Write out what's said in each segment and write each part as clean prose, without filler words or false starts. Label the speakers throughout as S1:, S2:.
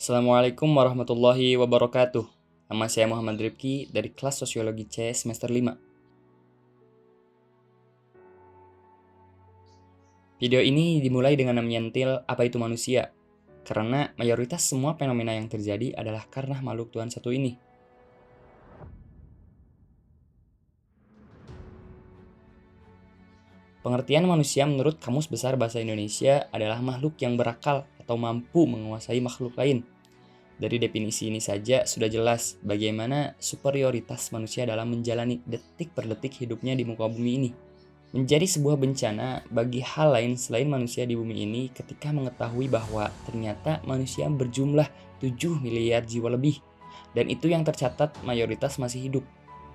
S1: Assalamualaikum warahmatullahi wabarakatuh. Nama saya Muhammad Rifki dari kelas Sosiologi C semester 5. Video ini dimulai dengan menyentil apa itu manusia, karena mayoritas semua fenomena yang terjadi adalah karena makhluk Tuhan satu ini. Pengertian manusia menurut Kamus Besar Bahasa Indonesia adalah makhluk yang berakal atau mampu menguasai makhluk lain. Dari definisi ini saja sudah jelas bagaimana superioritas manusia dalam menjalani detik per detik hidupnya di muka bumi ini. Menjadi sebuah bencana bagi hal lain selain manusia di bumi ini ketika mengetahui bahwa ternyata manusia berjumlah 7 miliar jiwa lebih. Dan itu yang tercatat mayoritas masih hidup.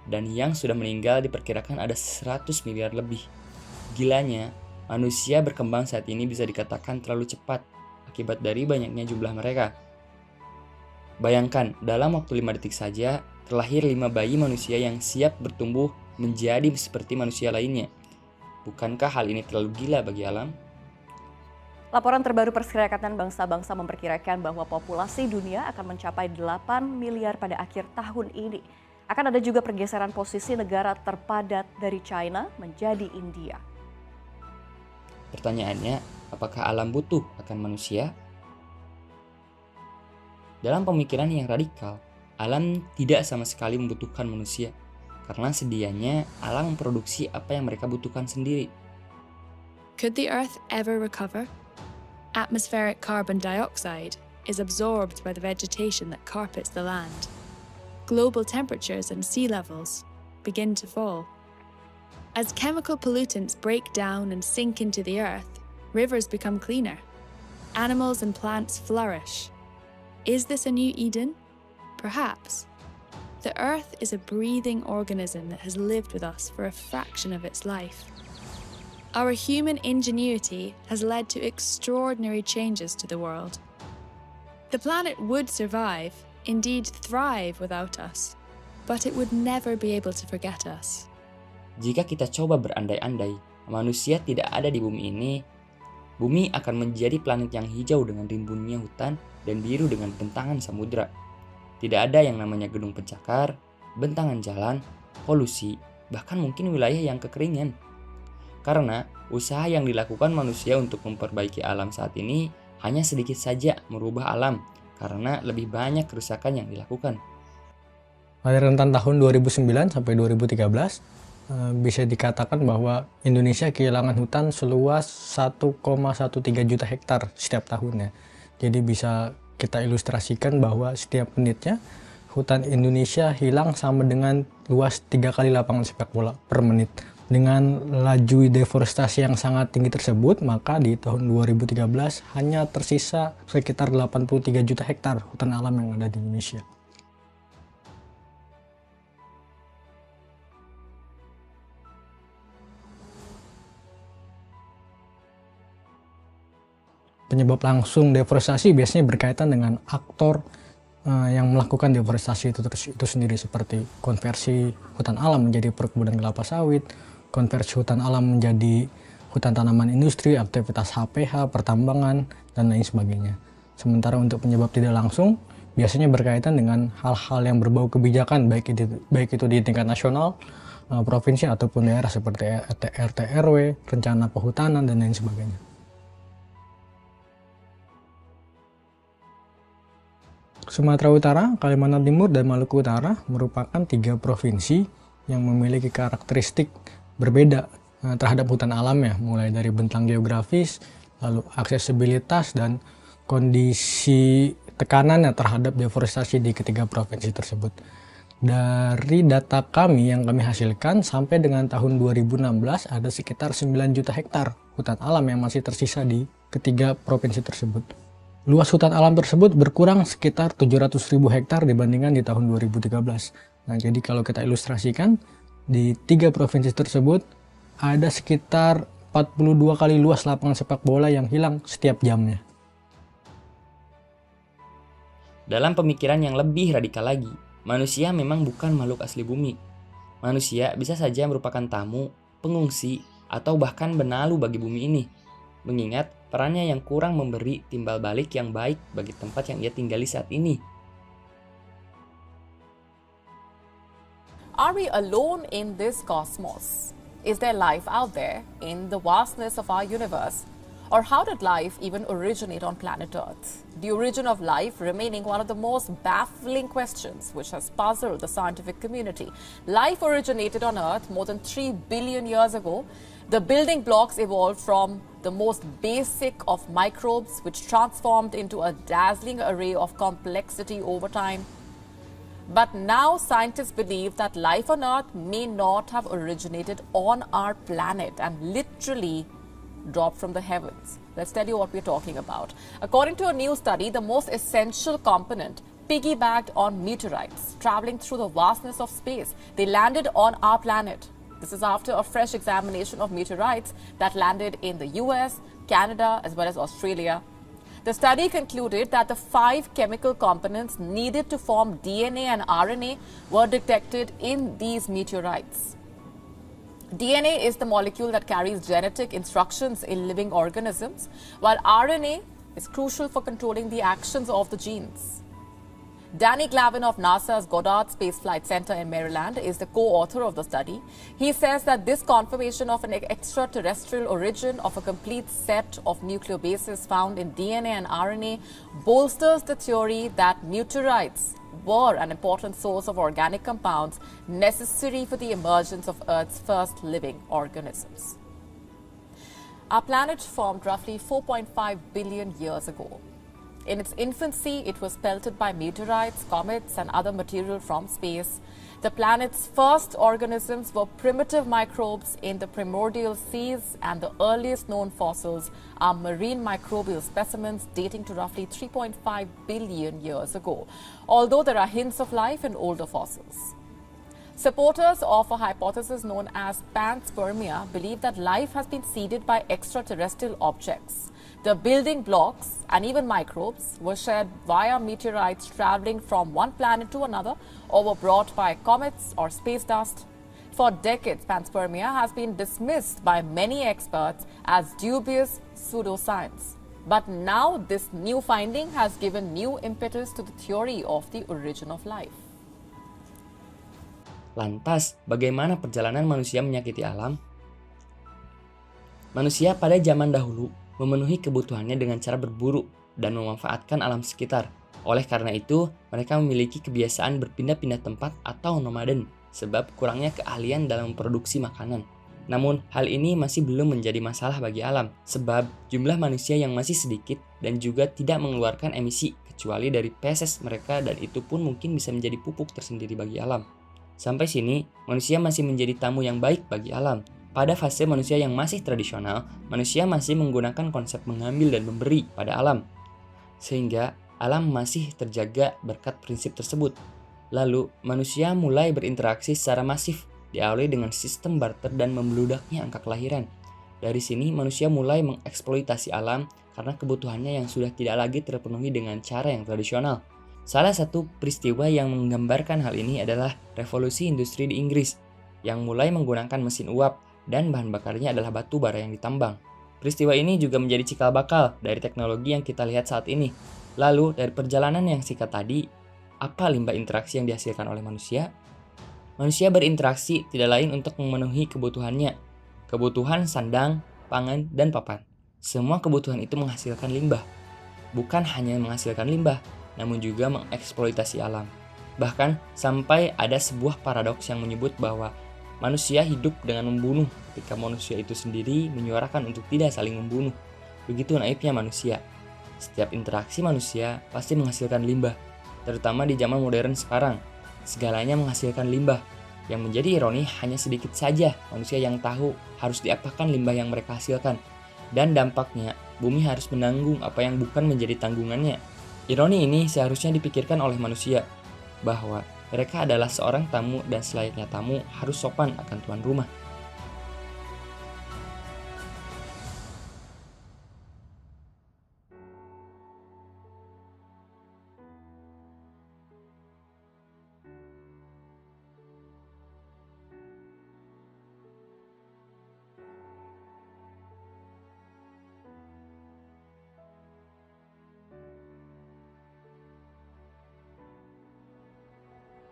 S1: Dan yang sudah meninggal diperkirakan ada 100 miliar lebih. Gilanya, manusia berkembang saat ini bisa dikatakan terlalu cepat akibat dari banyaknya jumlah mereka. Bayangkan, dalam waktu 5 detik saja, terlahir 5 bayi manusia yang siap bertumbuh menjadi seperti manusia lainnya. Bukankah hal ini terlalu gila bagi alam?
S2: Laporan terbaru Perserikatan Bangsa-Bangsa memperkirakan bahwa populasi dunia akan mencapai 8 miliar pada akhir tahun ini. Akan ada juga pergeseran posisi negara terpadat dari China menjadi India.
S1: Pertanyaannya, apakah alam butuh akan manusia? Dalam pemikiran yang radikal, alam tidak sama sekali membutuhkan manusia, karena sedianya alam memproduksi apa yang mereka butuhkan sendiri.
S3: Could the Earth ever recover? Atmospheric carbon dioxide is absorbed by the vegetation that carpets the land. Global temperatures and sea levels begin to fall. As chemical pollutants break down and sink into the earth, rivers become cleaner. Animals and plants flourish. Is this a new Eden? Perhaps. The earth is a breathing organism that has lived with us for a fraction of its life. Our human ingenuity has led to extraordinary changes to the world. The planet would survive, indeed thrive without us, but it would never be able to forget us.
S1: Jika kita coba berandai-andai, manusia tidak ada di bumi ini, bumi akan menjadi planet yang hijau dengan rimbunnya hutan dan biru dengan bentangan samudra. Tidak ada yang namanya gedung pencakar, bentangan jalan, polusi, bahkan mungkin wilayah yang kekeringan. Karena usaha yang dilakukan manusia untuk memperbaiki alam saat ini hanya sedikit saja merubah alam, karena lebih banyak kerusakan yang dilakukan.
S4: Pada rentan tahun 2009 sampai 2013, bisa dikatakan bahwa Indonesia kehilangan hutan seluas 1,13 juta hektar setiap tahunnya. Jadi bisa kita ilustrasikan bahwa setiap menitnya hutan Indonesia hilang sama dengan luas 3 kali lapangan sepak bola per menit. Dengan laju deforestasi yang sangat tinggi tersebut, maka di tahun 2013 hanya tersisa sekitar 83 juta hektar hutan alam yang ada di Indonesia. Penyebab langsung deforestasi biasanya berkaitan dengan aktor yang melakukan deforestasi itu sendiri, seperti konversi hutan alam menjadi perkebunan kelapa sawit, konversi hutan alam menjadi hutan tanaman industri, aktivitas HPH, pertambangan, dan lain sebagainya. Sementara untuk penyebab tidak langsung biasanya berkaitan dengan hal-hal yang berbau kebijakan, baik itu di tingkat nasional, provinsi ataupun daerah, seperti RT RW, rencana perhutanan, dan lain sebagainya. Sumatera Utara, Kalimantan Timur, dan Maluku Utara merupakan 3 provinsi yang memiliki karakteristik berbeda terhadap hutan alamnya, mulai dari bentang geografis, lalu aksesibilitas, dan kondisi tekanannya terhadap deforestasi di ketiga provinsi tersebut. Dari data kami yang kami hasilkan, sampai dengan tahun 2016 ada sekitar 9 juta hektar hutan alam yang masih tersisa di ketiga provinsi tersebut. Luas hutan alam tersebut berkurang sekitar 700.000 hektar dibandingkan di tahun 2013. Nah, jadi kalau kita ilustrasikan, di 3 provinsi tersebut ada sekitar 42 kali luas lapangan sepak bola yang hilang setiap jamnya.
S1: Dalam pemikiran yang lebih radikal lagi, manusia memang bukan makhluk asli bumi. Manusia bisa saja merupakan tamu, pengungsi, atau bahkan benalu bagi bumi ini. mengingat perannya yang kurang memberi timbal balik yang baik bagi tempat yang ia tinggali saat ini.
S5: Are we alone in this cosmos? Is there life out there in the vastness of our universe? Or how did life even originate on planet Earth? The origin of life remaining one of the most baffling questions which has puzzled the scientific community. Life originated on Earth more than 3 billion years ago. The building blocks evolved from the most basic of microbes, which transformed into a dazzling array of complexity over time. But now scientists believe that life on Earth may not have originated on our planet and literally dropped from the heavens. Let's tell you what we're talking about. According to a new study, the most essential component piggybacked on meteorites traveling through the vastness of space. They landed on our planet. This is after a fresh examination of meteorites that landed in the US, Canada, as well as Australia. The study concluded that the 5 chemical components needed to form DNA and RNA were detected in these meteorites. DNA is the molecule that carries genetic instructions in living organisms, while RNA is crucial for controlling the actions of the genes. Danny Glavin of NASA's Goddard Space Flight Center in Maryland is the co-author of the study. He says that this confirmation of an extraterrestrial origin of a complete set of nucleobases found in DNA and RNA bolsters the theory that meteorites were an important source of organic compounds necessary for the emergence of Earth's first living organisms. Our planet formed roughly 4.5 billion years ago. In its infancy, it was pelted by meteorites, comets, and other material from space. The planet's first organisms were primitive microbes in the primordial seas, and the earliest known fossils are marine microbial specimens dating to roughly 3.5 billion years ago, although there are hints of life in older fossils. Supporters of a hypothesis known as panspermia believe that life has been seeded by extraterrestrial objects. The building blocks and even microbes were shared via meteorites traveling from one planet to another or were brought by comets or space dust. For decades, panspermia has been dismissed by many experts as dubious pseudoscience. But now this new finding has given new impetus to the theory of the origin of life.
S1: Lantas, bagaimana perjalanan manusia menyakiti alam? Manusia pada zaman dahulu memenuhi kebutuhannya dengan cara berburu dan memanfaatkan alam sekitar. Oleh karena itu, mereka memiliki kebiasaan berpindah-pindah tempat atau nomaden, sebab kurangnya keahlian dalam memproduksi makanan. Namun, hal ini masih belum menjadi masalah bagi alam, sebab jumlah manusia yang masih sedikit dan juga tidak mengeluarkan emisi, kecuali dari feses mereka, dan itu pun mungkin bisa menjadi pupuk tersendiri bagi alam. Sampai sini, manusia masih menjadi tamu yang baik bagi alam. Pada fase manusia yang masih tradisional, manusia masih menggunakan konsep mengambil dan memberi pada alam. Sehingga alam masih terjaga berkat prinsip tersebut. Lalu, manusia mulai berinteraksi secara masif, diawali dengan sistem barter dan membludaknya angka kelahiran. Dari sini, manusia mulai mengeksploitasi alam karena kebutuhannya yang sudah tidak lagi terpenuhi dengan cara yang tradisional. Salah satu peristiwa yang menggambarkan hal ini adalah revolusi industri di Inggris, yang mulai menggunakan mesin uap, dan bahan bakarnya adalah batu bara yang ditambang. Peristiwa ini juga menjadi cikal bakal dari teknologi yang kita lihat saat ini. Lalu, dari perjalanan yang singkat tadi, apa limbah interaksi yang dihasilkan oleh manusia? Manusia berinteraksi tidak lain untuk memenuhi kebutuhannya. Kebutuhan sandang, pangan, dan papan. Semua kebutuhan itu menghasilkan limbah. Bukan hanya menghasilkan limbah, namun juga mengeksploitasi alam. Bahkan, sampai ada sebuah paradoks yang menyebut bahwa manusia hidup dengan membunuh ketika manusia itu sendiri menyuarakan untuk tidak saling membunuh. Begitu naifnya manusia. Setiap interaksi manusia pasti menghasilkan limbah, terutama di zaman modern sekarang. Segalanya menghasilkan limbah. Yang menjadi ironi hanya sedikit saja manusia yang tahu harus diapakan limbah yang mereka hasilkan. Dan dampaknya, bumi harus menanggung apa yang bukan menjadi tanggungannya. Ironi ini seharusnya dipikirkan oleh manusia, bahwa mereka adalah seorang tamu dan selayaknya tamu harus sopan akan tuan rumah.